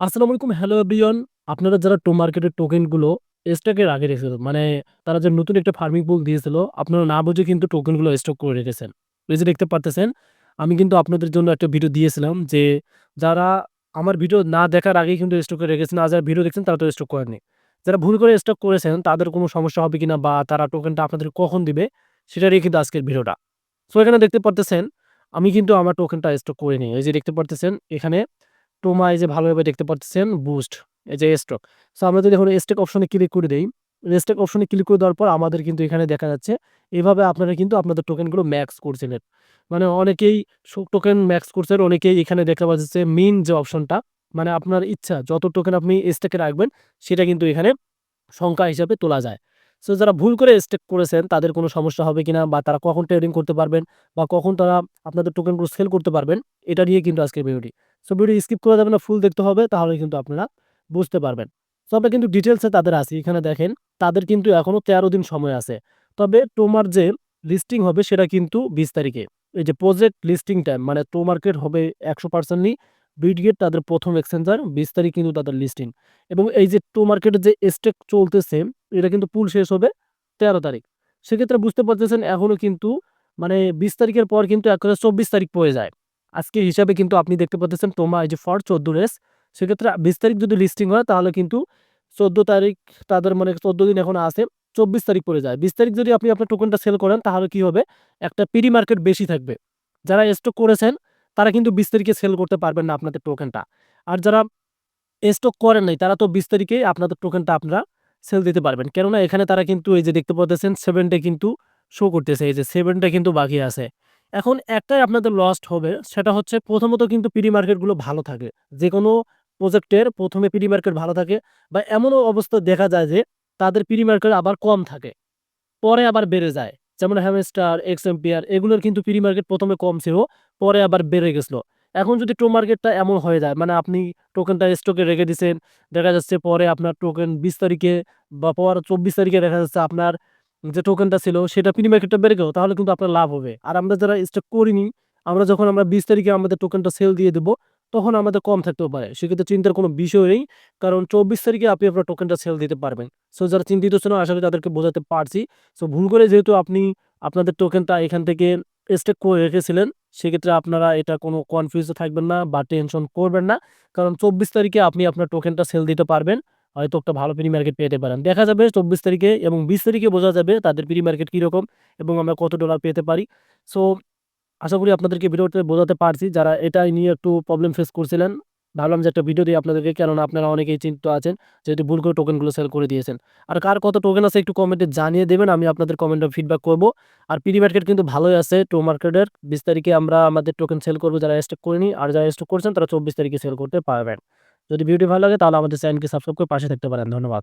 আসসালামু আলাইকুম। Hello everyone. আপনারা যারা মার্কেটের টোকেন গুলো স্টকের আগে রেখেছিল, মানে তারা যে নতুন একটা ফার্মিং পুল দিয়েছিল, আপনারা না বুঝে কিন্তু টোকেন গুলো স্টক করে রেখেছেন। এই যে দেখতে পারতেছেন, আমি কিন্তু আপনাদের জন্য একটা ভিডিও দিয়েছিলাম যে যারা আমার ভিডিও না দেখার আগেই কিন্তু স্টক করে রেখেছেন, আর যারা ভিডিও দেখছেন তারা তো স্টক করেননি। যারা ভুল করে স্টক করেছেন তাদের কোনো সমস্যা হবে কিনা বা তারা টোকেনটা আপনাদের কখন দিবে সেটা নিয়ে কিন্তু আজকের ভিডিওটা। সো এখানে দেখতে পারতেছেন, আমি কিন্তু আমার টোকেনটা স্টক করিনি। এই যে দেখতে পারতেছেন এখানে এই যে ভালোভাবে দেখতে পাচ্ছেন বুস্ট, এই যে স্টক। সো আমরা যদি এখন স্টক অপশনে ক্লিক করে দেই, স্টক অপশনে ক্লিক করে দেওয়ার পর আমাদের কিন্তু এখানে দেখা যাচ্ছে এভাবে আপনারা কিন্তু আপনাদের টোকেনগুলো ম্যাক্স করছিলেন। মানে অনেকেই টোকেন ম্যাক্স করছেন, অনেকেই এখানে দেখতে পাচ্ছে মিন যে অপশনটা, মানে আপনার ইচ্ছা যত টোকেন আপনি স্টকে রাখবেন সেটা কিন্তু এখানে সংখ্যা হিসাবে তোলা যায়। সো যারা ভুল করে স্টেক করেছেন তাদের কোনো সমস্যা হবে কিনা বা তারা কখন ট্রেডিং করতে পারবেন বা কখন তারা আপনাদের টোকেনগুলো সেল করতে পারবেন, এটা নিয়ে কিন্তু আজকের ভিডিওটি। সো ভিডিও স্কিপ করা যাবে না, ফুল দেখতে হবে, তাহলে কিন্তু আপনারা বুঝতে পারবেন। সো আমরা কিন্তু ডিটেইলসে তাদের আছি। এখানে দেখেন তাদের কিন্তু এখনো ১৩ দিন সময় আছে। তবে তোমার যে লিস্টিং হবে সেটা কিন্তু ২০ তারিখে। এই যে প্রজেক্ট লিস্টিং টাইম, মানে মার্কেট হবে ১০০% বিটগেট তাদের ১ম এক্সচেঞ্জার ২০ তারিখ কিন্তু তাদের লিস্টিং। এবং এই যে মার্কেটের যে স্টেক চলতেছে এটা কিন্তু পুল শেষ হবে ১৩ তারিখ। সেক্ষেত্রে বুঝতে পারতেছেন এখনো কিন্তু মানে ২০ তারিখের পর কিন্তু একেবারে ২৪ তারিখ পড়ে যায়। আজকে হিসাবে কিন্তু আপনি দেখতে পাচ্ছেন এই যে ফর ১৪ রেস, সেক্ষেত্রে ২০ তারিখ যদি লিস্টিং হয় তাহলে কিন্তু ১৪ তারিখ তাদের মানে ১৪ দিন এখনো আছে, ২৪ তারিখ পড়ে যায়। ২০ তারিখ যদি আপনি আপনার টোকেনটা সেল করেন তাহলে কি হবে? একটা প্রি মার্কেট বেশি থাকবে। যারা স্টক করেছেন তারা কিন্তু ২০ তারিখে সেল করতে পারবেন না আপনাদের টোকেনটা। আর যারা স্টক করেন নাই তারা তো ২০ তারিখেই আপনাদের টোকেনটা আপনারা সেল দিতে পারবেন। কেননা এখানে তারা কিন্তু এই যে দেখতে পাচ্ছেন 7 ডে কিন্তু শো করতেছে। এই যে 7 ডে কিন্তু বাকি আছে। এখন একটাই আপনাদের লস্ট হবে, সেটা হচ্ছে প্রথমত কিন্তু প্রি মার্কেট গুলো ভালো থাকে। যেকোনো প্রজেক্টের ১ম এ প্রি মার্কেট ভালো থাকে বা এমনও অবস্থা দেখা যায় যে তাদের প্রি মার্কেট আবার কম থাকে। পরে আবার বেড়ে যায়। যেমন হ্যামস্টার, এক্সএম্পিয়ার এগুলোর কিন্তু প্রি মার্কেট ১ম এ কম ছিল, পরে আবার বেড়ে গেছিল। এখন যদি মার্কেটটা এমন হয়ে যায়, মানে আপনি টোকেনটা স্টকে রেখে দিছেন, দেখা যাচ্ছে পরে আপনার টোকেন ২০ তারিখে বা পর ২৪ তারিখে দেখা যাচ্ছে আপনার যে টোকেনটা ছিল সেটা প্রি মার্কেটটা বেড়ে গেল, তাহলে কিন্তু আপনার লাভ হবে। আর আমরা যারা স্টক করিনি, আমরা যখন ২০ তারিখে আমাদের টোকেনটা সেল দিয়ে দেব, তখন আমাদের কম থাকতেও পারে। সেক্ষেত্রে চিন্তার কোনো বিষয় নেই। কারণ ২৪ তারিখে আপনি আপনার টোকেনটা সেল দিতে পারবেন। সো যারা চিন্তিত ছিলেন আশা করি তাদেরকে বোঝাতে পারছি। সো ভুল করে যেহেতু আপনি আপনাদের টোকেনটা এখান থেকে স্টেক করে রেখেছিলেন, সেক্ষেত্রে আপনারা এটা কোনো কনফিউজ থাকবেন না বা টেনশন করবেন না। কারণ ২৪ তারিখে আপনি আপনার টোকেনটা সেল দিতে পারবেন। হয়তো একটা ভালো প্রি মার্কেট পেতে পারেন। দেখা যাবে ২৪ তারিখে এবং ২০ তারিখে বোঝা যাবে তাদের প্রি মার্কেট কিরকম এবং আমরা কত ডলার পেতে পারি। সো আশা করি আপনাদেরকে ভিডিওতে বোঝাতে পারছি। যারা এটা নিয়ে একটু প্রবলেম ফেস করছিলেন, ভাবলাম যে একটা ভিডিও দিই আপনাদেরকে। কেননা আপনারা অনেকেই চিন্তিত আছেন যেহেতু ভুল করে টোকেনগুলো সেল করে দিয়েছেন। আর কার কত টোকেন আছে একটু কমেন্টে জানিয়ে দেবেন। আমি আপনাদের কমেন্টে ফিডব্যাক করব। আর প্রি মার্কেট কিন্তু ভালোই আছে মার্কেটের। ২০ তারিখে আমরা আমাদের টোকেন সেল করব যারা স্টক করেনি। আর যারা স্টক করেছেন তারা ২৪ তারিখে সেল করতে পারবেন। যদি ভিডিওটি ভালো লাগে তাহলে আমাদের চ্যানেলকে সাবস্ক্রাইব করে পাশে থাকতে পারেন। ধন্যবাদ।